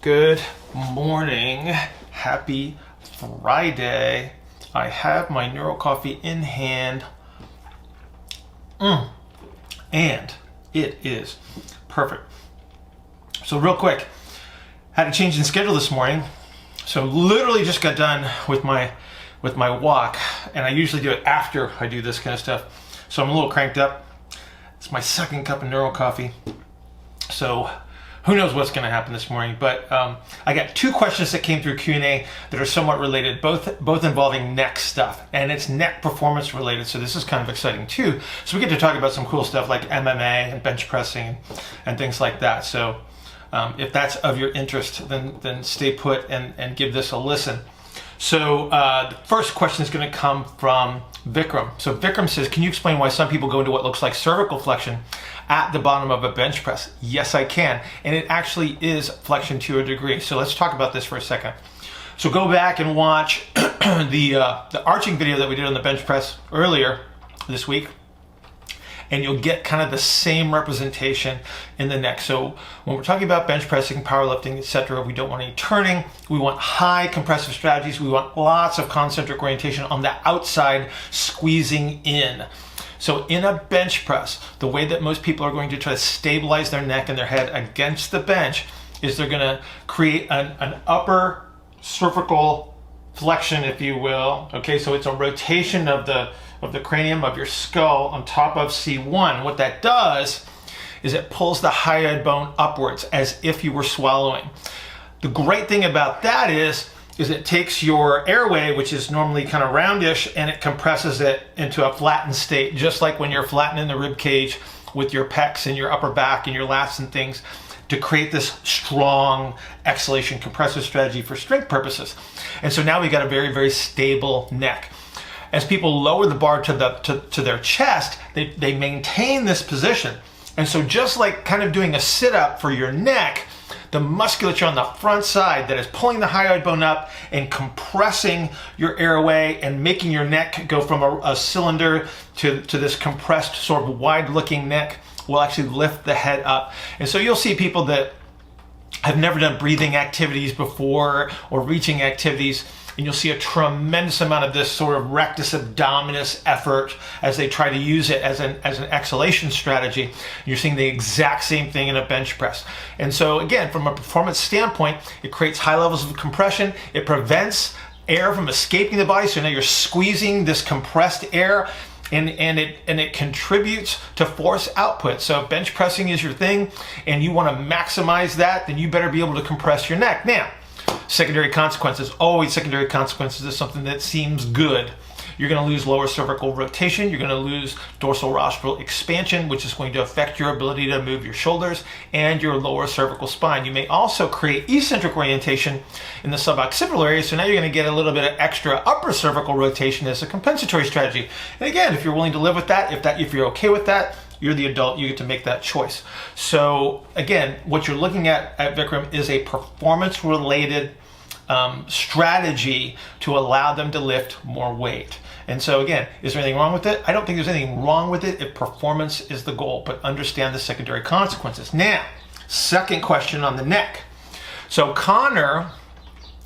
Good morning. Happy Friday. I have my Neuro Coffee in hand. And it is perfect. So real quick, had a change in schedule this morning. So literally just got done with my walk, and I usually do it after I do this kind of stuff. So I'm a little cranked up. It's my second cup of Neuro Coffee. So who knows what's going to happen this morning, but I got two questions that came through Q&A that are somewhat related, both involving neck stuff, and it's neck performance related, so this is kind of exciting too. So we get to talk about some cool stuff like MMA and bench pressing and things like that. So if that's of your interest, then stay put and give this a listen. So the first question is going to come from Vikram. So Vikram says, can you explain why some people go into what looks like cervical flexion at the bottom of a bench press? Yes, I can. And it actually is flexion to a degree. So let's talk about this for a second. So go back and watch the arching video that we did on the bench press earlier this week, and you'll get kind of the same representation in the neck. So when we're talking about bench pressing, powerlifting, etc., we don't want any turning. We want high compressive strategies. We want lots of concentric orientation on the outside, squeezing in. So in a bench press, the way that most people are going to try to stabilize their neck and their head against the bench is they're going to create an upper cervical flexion, if you will. Okay, so it's a rotation of the cranium of your skull on top of C1. What that does is it pulls the hyoid bone upwards as if you were swallowing. The great thing about that is it takes your airway, which is normally kind of roundish, and it compresses it into a flattened state, just like when you're flattening the rib cage with your pecs and your upper back and your lats and things, to create this strong exhalation compressive strategy for strength purposes. And so now we've got a very, very stable neck. As people lower the bar to their chest, they maintain this position. And so just like kind of doing a sit-up for your neck, the musculature on the front side that is pulling the hyoid bone up and compressing your airway and making your neck go from a cylinder to this compressed sort of wide-looking neck will actually lift the head up. And so you'll see people that have never done breathing activities before or reaching activities, and you'll see a tremendous amount of this sort of rectus abdominis effort as they try to use it as an exhalation strategy. You're seeing the exact same thing in a bench press. And so again, from a performance standpoint, it creates high levels of compression. It prevents air from escaping the body. So now you're squeezing this compressed air, and it contributes to force output. So if bench pressing is your thing and you want to maximize that, then you better be able to compress your neck. Now, secondary consequences, always secondary consequences is something that seems good. You're going to lose lower cervical rotation. You're going to lose dorsal rostral expansion, which is going to affect your ability to move your shoulders and your lower cervical spine. You may also create eccentric orientation in the suboccipital area, so now you're going to get a little bit of extra upper cervical rotation as a compensatory strategy. And again, if you're willing to live with that, if you're okay with that, you're the adult, you get to make that choice. So again, what you're looking at Vikram is a performance-related strategy to allow them to lift more weight. And so again, is there anything wrong with it? I don't think there's anything wrong with it if performance is the goal, but understand the secondary consequences. Now, second question on the neck. So Conor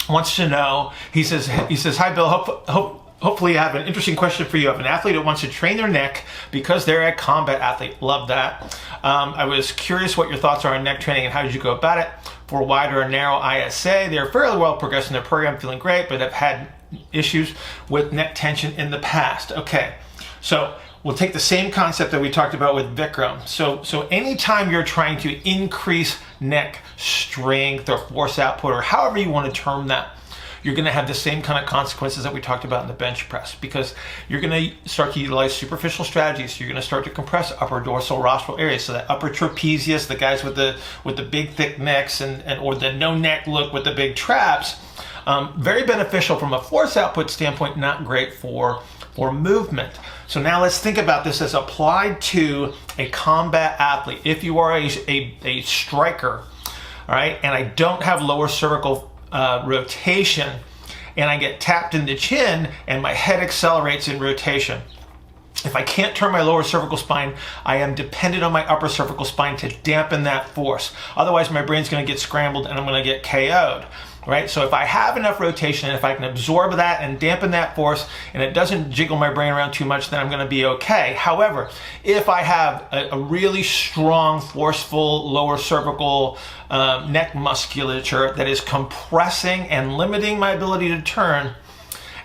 wants to know, he says, hi Bill, hopefully I have an interesting question for you. I have an athlete that wants to train their neck because they're a combat athlete. Love that. I was curious what your thoughts are on neck training and how did you go about it? For wide or narrow ISA, they're fairly well progressed in their program, feeling great, but have had issues with neck tension in the past. Okay, so we'll take the same concept that we talked about with Vikram. So anytime you're trying to increase neck strength or force output or however you want to term that, you're going to have the same kind of consequences that we talked about in the bench press, because you're going to start to utilize superficial strategies. You're going to start to compress upper dorsal rostral areas, so that upper trapezius, the guys with the big thick necks or the no neck look with the big traps, very beneficial from a force output standpoint, not great for movement. So now let's think about this as applied to a combat athlete. If you are a striker, all right, and I don't have lower cervical rotation, and I get tapped in the chin and my head accelerates in rotation, If I can't turn my lower cervical spine, I am dependent on my upper cervical spine to dampen that force. Otherwise, my brain's going to get scrambled and I'm going to get KO'd. Right? So if I have enough rotation, and if I can absorb that and dampen that force, and it doesn't jiggle my brain around too much, then I'm going to be okay. However, if I have a really strong, forceful lower cervical neck musculature that is compressing and limiting my ability to turn,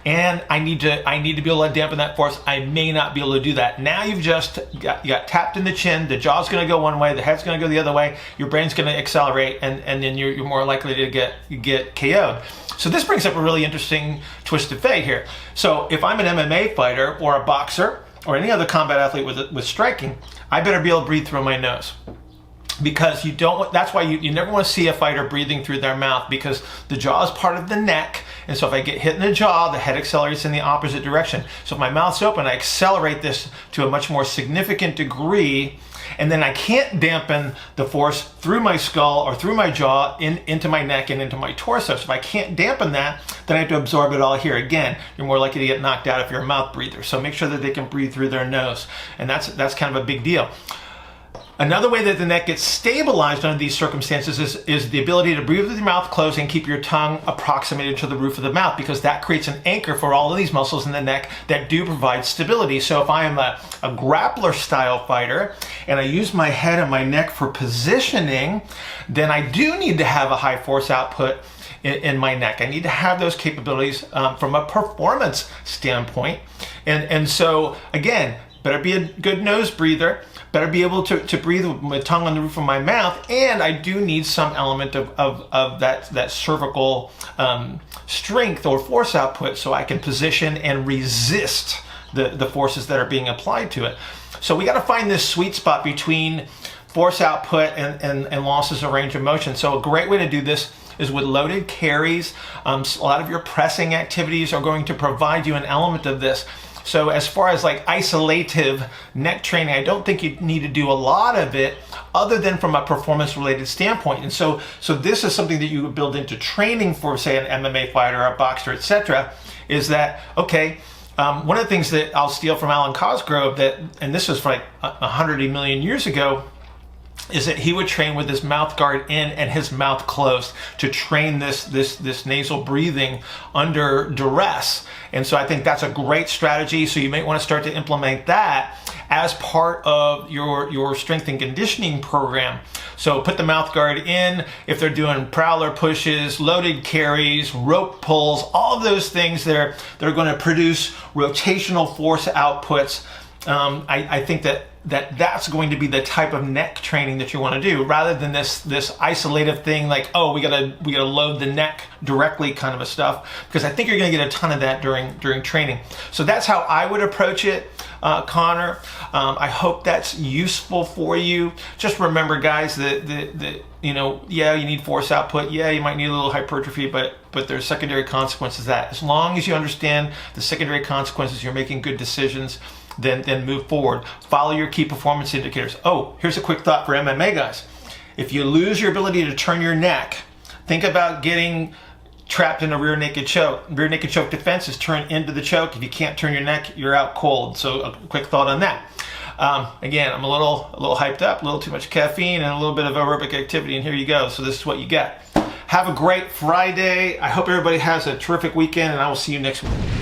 and I need to be able to dampen that force, I may not be able to do that. Now you got tapped in the chin, the jaw's going to go one way, the head's going to go the other way, your brain's going to accelerate, and then you're more likely to get KO'd. So this brings up a really interesting twist of fate here. So if I'm an MMA fighter or a boxer or any other combat athlete with striking, I better be able to breathe through my nose. Because you don't, that's why you never want to see a fighter breathing through their mouth, because the jaw is part of the neck. And so if I get hit in the jaw, the head accelerates in the opposite direction. So if my mouth's open, I accelerate this to a much more significant degree, and then I can't dampen the force through my skull or through my jaw into my neck and into my torso. So if I can't dampen that, then I have to absorb it all here. Again, you're more likely to get knocked out if you're a mouth breather. So make sure that they can breathe through their nose. And that's kind of a big deal. Another way that the neck gets stabilized under these circumstances is the ability to breathe with your mouth closed and keep your tongue approximated to the roof of the mouth, because that creates an anchor for all of these muscles in the neck that do provide stability. So if I am a grappler style fighter and I use my head and my neck for positioning, then I do need to have a high force output in my neck. I need to have those capabilities from a performance standpoint. And so again, better be a good nose breather, better be able to breathe with my tongue on the roof of my mouth, and I do need some element of that cervical strength or force output so I can position and resist the forces that are being applied to it. So we got to find this sweet spot between force output and losses of range of motion. So a great way to do this is with loaded carries. A lot of your pressing activities are going to provide you an element of this. So as far as like isolative neck training, I don't think you need to do a lot of it other than from a performance related standpoint. And so this is something that you would build into training for, say, an MMA fighter, a boxer, etc. Is that, okay, one of the things that I'll steal from Alan Cosgrove, and this was like 100 million years ago, is that he would train with his mouth guard in and his mouth closed to train this nasal breathing under duress. And so I think that's a great strategy. So you may want to start to implement that as part of your strength and conditioning program. So put the mouth guard in if they're doing prowler pushes, loaded carries, rope pulls, all of those things that are going to produce rotational force outputs. I think that's going to be the type of neck training that you want to do, rather than this isolative thing like, oh, we gotta load the neck directly kind of a stuff, because I think you're going to get a ton of that during training. So that's how I would approach it, Conor. I hope that's useful for you. Just remember, guys, that yeah, you need force output. Yeah, you might need a little hypertrophy, but there's secondary consequences to that. As long as you understand the secondary consequences, you're making good decisions. Then move forward. Follow your key performance indicators. Oh, here's a quick thought for MMA guys. If you lose your ability to turn your neck, think about getting trapped in a rear naked choke. Rear naked choke defense is turn into the choke. If you can't turn your neck, you're out cold. So a quick thought on that. Again, I'm a little hyped up, a little too much caffeine and a little bit of aerobic activity, and here you go. So this is what you get. Have a great Friday. I hope everybody has a terrific weekend, and I will see you next week.